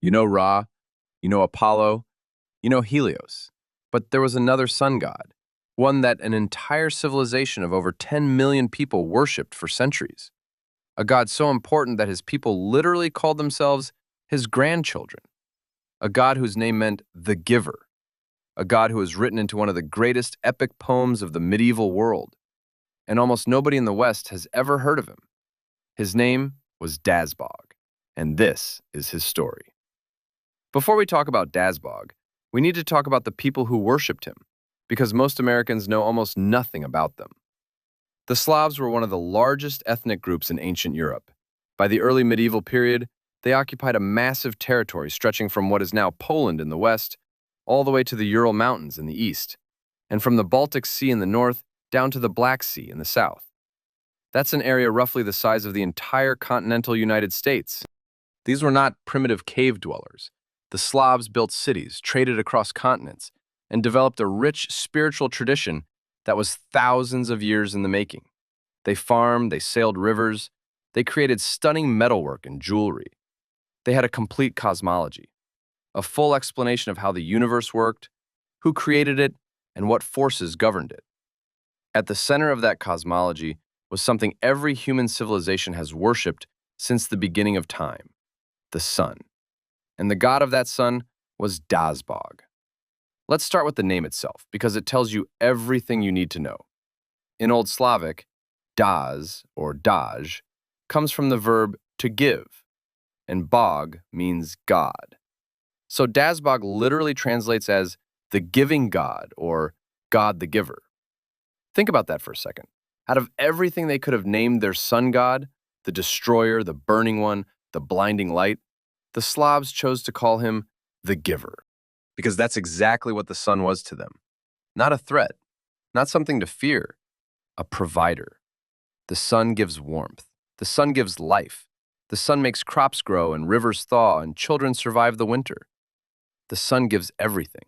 You know Ra, you know Apollo, you know Helios. But there was another sun god, one that an entire civilization of over 10 million people worshipped for centuries. A god so important that his people literally called themselves his grandchildren. A god whose name meant the giver. A god who was written into one of the greatest epic poems of the medieval world. And almost nobody in the West has ever heard of him. His name was Dazbog, and this is his story. Before we talk about Dazbog, we need to talk about the people who worshipped him, because most Americans know almost nothing about them. The Slavs were one of the largest ethnic groups in ancient Europe. By the early medieval period, they occupied a massive territory stretching from what is now Poland in the west, all the way to the Ural Mountains in the east, and from the Baltic Sea in the north down to the Black Sea in the south. That's an area roughly the size of the entire continental United States. These were not primitive cave dwellers. The Slavs built cities, traded across continents, and developed a rich spiritual tradition that was thousands of years in the making. They farmed, they sailed rivers, they created stunning metalwork and jewelry. They had a complete cosmology, a full explanation of how the universe worked, who created it, and what forces governed it. At the center of that cosmology was something every human civilization has worshipped since the beginning of time, the sun. And the god of that sun was Dazbog. Let's start with the name itself, because it tells you everything you need to know. In Old Slavic, Daz, or Daj, comes from the verb to give, and Bog means God. So Dazbog literally translates as the giving god, or God the giver. Think about that for a second. Out of everything they could have named their sun god, the destroyer, the burning one, the blinding light, the Slavs chose to call him the giver, because that's exactly what the sun was to them. Not a threat, not something to fear, a provider. The sun gives warmth. The sun gives life. The sun makes crops grow and rivers thaw and children survive the winter. The sun gives everything.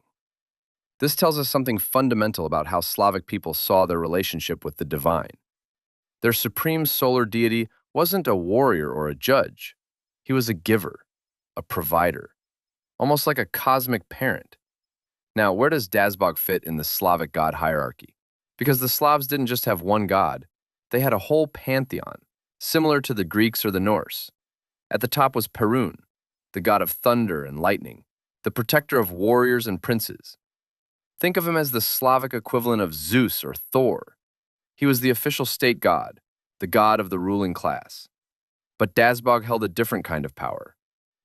This tells us something fundamental about how Slavic people saw their relationship with the divine. Their supreme solar deity wasn't a warrior or a judge. He was a giver, a provider, almost like a cosmic parent. Now, where does Dazbog fit in the Slavic god hierarchy? Because the Slavs didn't just have one god, they had a whole pantheon, similar to the Greeks or the Norse. At the top was Perun, the god of thunder and lightning, the protector of warriors and princes. Think of him as the Slavic equivalent of Zeus or Thor. He was the official state god, the god of the ruling class. But Dazbog held a different kind of power.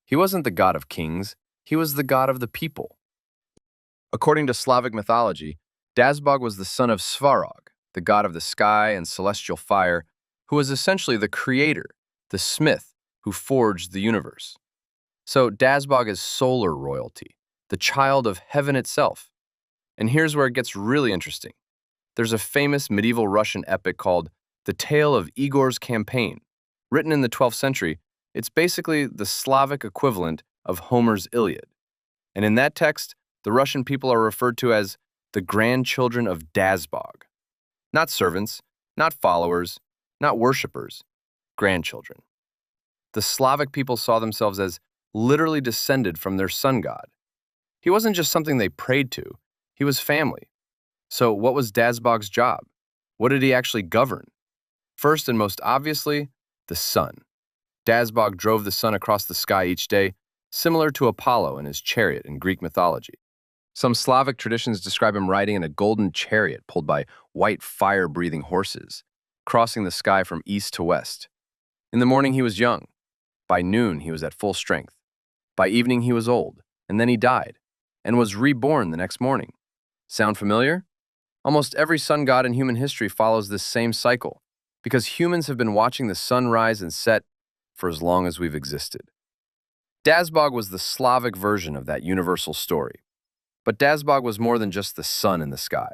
He wasn't the god of kings, he was the god of the people. According to Slavic mythology, Dazbog was the son of Svarog, the god of the sky and celestial fire, who was essentially the creator, the smith who forged the universe. So Dazbog is solar royalty, the child of heaven itself. And here's where it gets really interesting. There's a famous medieval Russian epic called The Tale of Igor's Campaign. Written in the 12th century, it's basically the Slavic equivalent of Homer's Iliad. And in that text, the Russian people are referred to as the grandchildren of Dazbog. Not servants, not followers, not worshippers, grandchildren. The Slavic people saw themselves as literally descended from their sun god. He wasn't just something they prayed to, he was family. So what was Dazbog's job? What did he actually govern? First and most obviously, the sun. Dazbog drove the sun across the sky each day, similar to Apollo and his chariot in Greek mythology. Some Slavic traditions describe him riding in a golden chariot pulled by white fire-breathing horses, crossing the sky from east to west. In the morning he was young. By noon he was at full strength. By evening he was old, and then he died, and was reborn the next morning. Sound familiar? Almost every sun god in human history follows this same cycle, because humans have been watching the sun rise and set for as long as we've existed. Dazbog was the Slavic version of that universal story. But Dazbog was more than just the sun in the sky.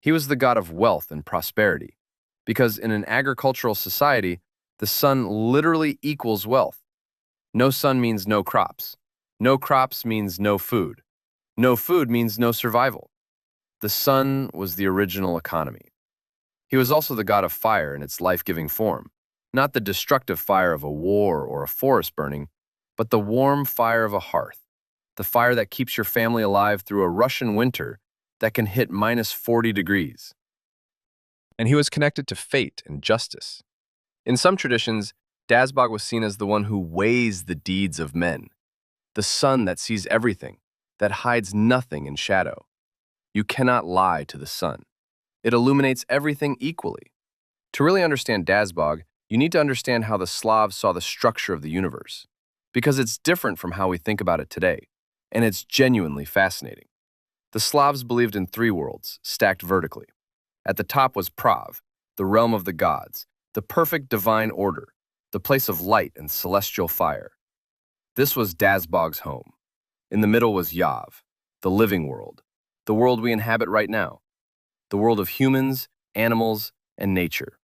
He was the god of wealth and prosperity, because in an agricultural society, the sun literally equals wealth. No sun means no crops. No crops means no food. No food means no survival. The sun was the original economy. He was also the god of fire in its life-giving form, not the destructive fire of a war or a forest burning, but the warm fire of a hearth, the fire that keeps your family alive through a Russian winter that can hit minus 40 degrees. And he was connected to fate and justice. In some traditions, Dazbog was seen as the one who weighs the deeds of men, the sun that sees everything, that hides nothing in shadow. You cannot lie to the sun. It illuminates everything equally. To really understand Dazbog, you need to understand how the Slavs saw the structure of the universe, because it's different from how we think about it today, and it's genuinely fascinating. The Slavs believed in three worlds, stacked vertically. At the top was Prav, the realm of the gods, the perfect divine order, the place of light and celestial fire. This was Dazbog's home. In the middle was Yav, the living world, the world we inhabit right now, the world of humans, animals, and nature.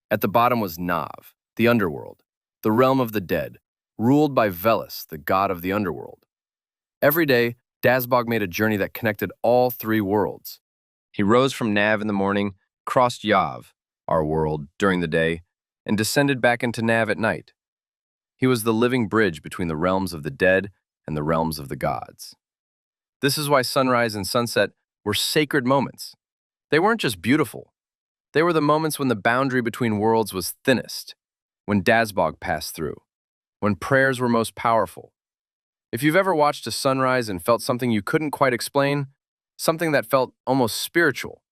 At the bottom was Nav, the underworld, the realm of the dead, ruled by Veles, the god of the underworld. Every day, Dazbog made a journey that connected all three worlds. He rose from Nav in the morning, crossed Yav, our world, during the day, and descended back into Nav at night. He was the living bridge between the realms of the dead and the realms of the gods. This is why sunrise and sunset were sacred moments. They weren't just beautiful. They were the moments when the boundary between worlds was thinnest, when Dazbog passed through, when prayers were most powerful. If you've ever watched a sunrise and felt something you couldn't quite explain, something that felt almost spiritual,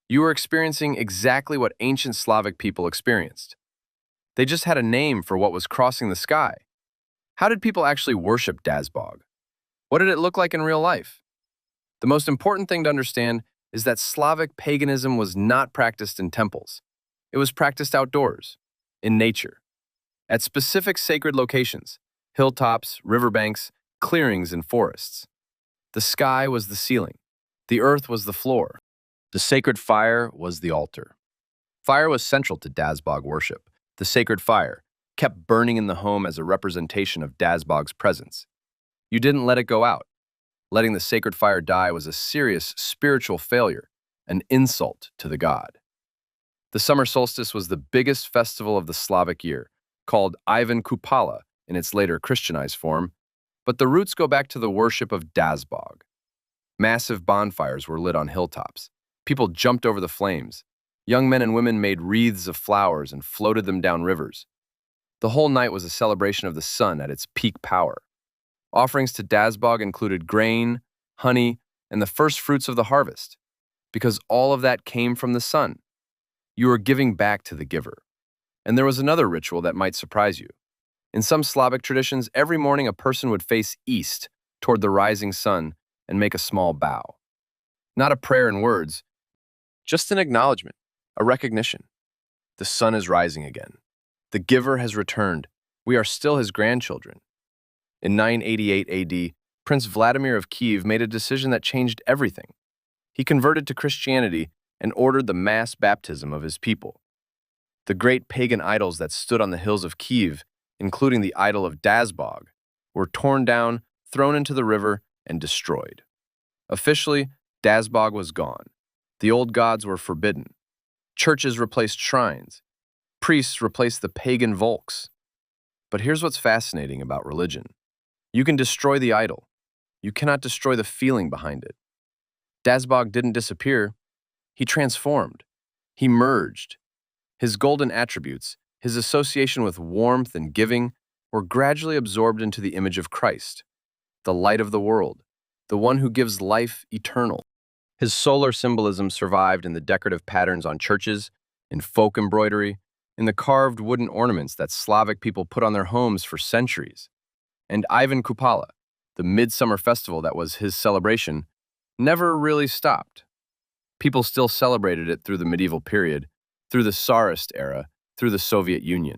you were experiencing exactly what ancient Slavic people experienced. They just had a name for what was crossing the sky. How did people actually worship Dazbog? What did it look like in real life? The most important thing to understand is that Slavic paganism was not practiced in temples. It was practiced outdoors, in nature, at specific sacred locations, hilltops, riverbanks, clearings, and forests. The sky was the ceiling. The earth was the floor. The sacred fire was the altar. Fire was central to Dazbog worship. The sacred fire kept burning in the home as a representation of Dazbog's presence. You didn't let it go out. Letting the sacred fire die was a serious spiritual failure, an insult to the god. The summer solstice was the biggest festival of the Slavic year, called Ivan Kupala in its later Christianized form, but the roots go back to the worship of Dazbog. Massive bonfires were lit on hilltops. People jumped over the flames. Young men and women made wreaths of flowers and floated them down rivers. The whole night was a celebration of the sun at its peak power. Offerings to Dazbog included grain, honey, and the first fruits of the harvest, because all of that came from the sun. You were giving back to the giver. And there was another ritual that might surprise you. In some Slavic traditions, every morning a person would face east toward the rising sun and make a small bow. Not a prayer in words, just an acknowledgement, a recognition. The sun is rising again. The giver has returned. We are still his grandchildren. In 988 AD, Prince Vladimir of Kiev made a decision that changed everything. He converted to Christianity and ordered the mass baptism of his people. The great pagan idols that stood on the hills of Kiev, including the idol of Dazbog, were torn down, thrown into the river, and destroyed. Officially, Dazbog was gone. The old gods were forbidden. Churches replaced shrines. Priests replaced the pagan volks. But here's what's fascinating about religion. You can destroy the idol. You cannot destroy the feeling behind it. Dazbog didn't disappear. He transformed. He merged. His golden attributes, his association with warmth and giving, were gradually absorbed into the image of Christ, the light of the world, the one who gives life eternal. His solar symbolism survived in the decorative patterns on churches, in folk embroidery, in the carved wooden ornaments that Slavic people put on their homes for centuries. And Ivan Kupala, the midsummer festival that was his celebration, never really stopped. People still celebrated it through the medieval period, through the Tsarist era, through the Soviet Union.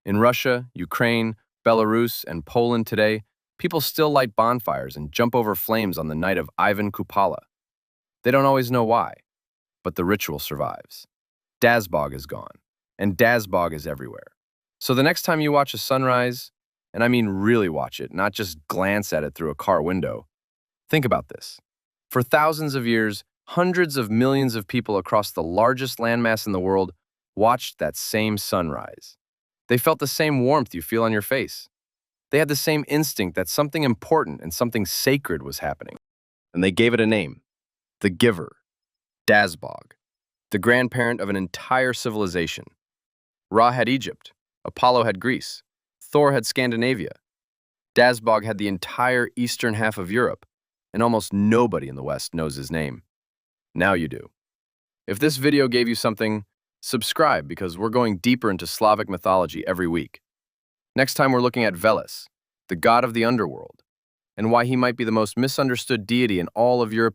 In Russia, Ukraine, Belarus, and Poland today, people still light bonfires and jump over flames on the night of Ivan Kupala. They don't always know why, but the ritual survives. Dazbog is gone, and Dazbog is everywhere. So the next time you watch a sunrise, and I mean really watch it, not just glance at it through a car window, think about this. For thousands of years, hundreds of millions of people across the largest landmass in the world watched that same sunrise. They felt the same warmth you feel on your face. They had the same instinct that something important and something sacred was happening. And they gave it a name, the Giver, Dazbog, the grandparent of an entire civilization. Ra had Egypt, Apollo had Greece, Thor had Scandinavia, Dazbog had the entire eastern half of Europe, and almost nobody in the West knows his name. Now you do. If this video gave you something, subscribe because we're going deeper into Slavic mythology every week. Next time we're looking at Veles, the god of the underworld, and why he might be the most misunderstood deity in all of Europe.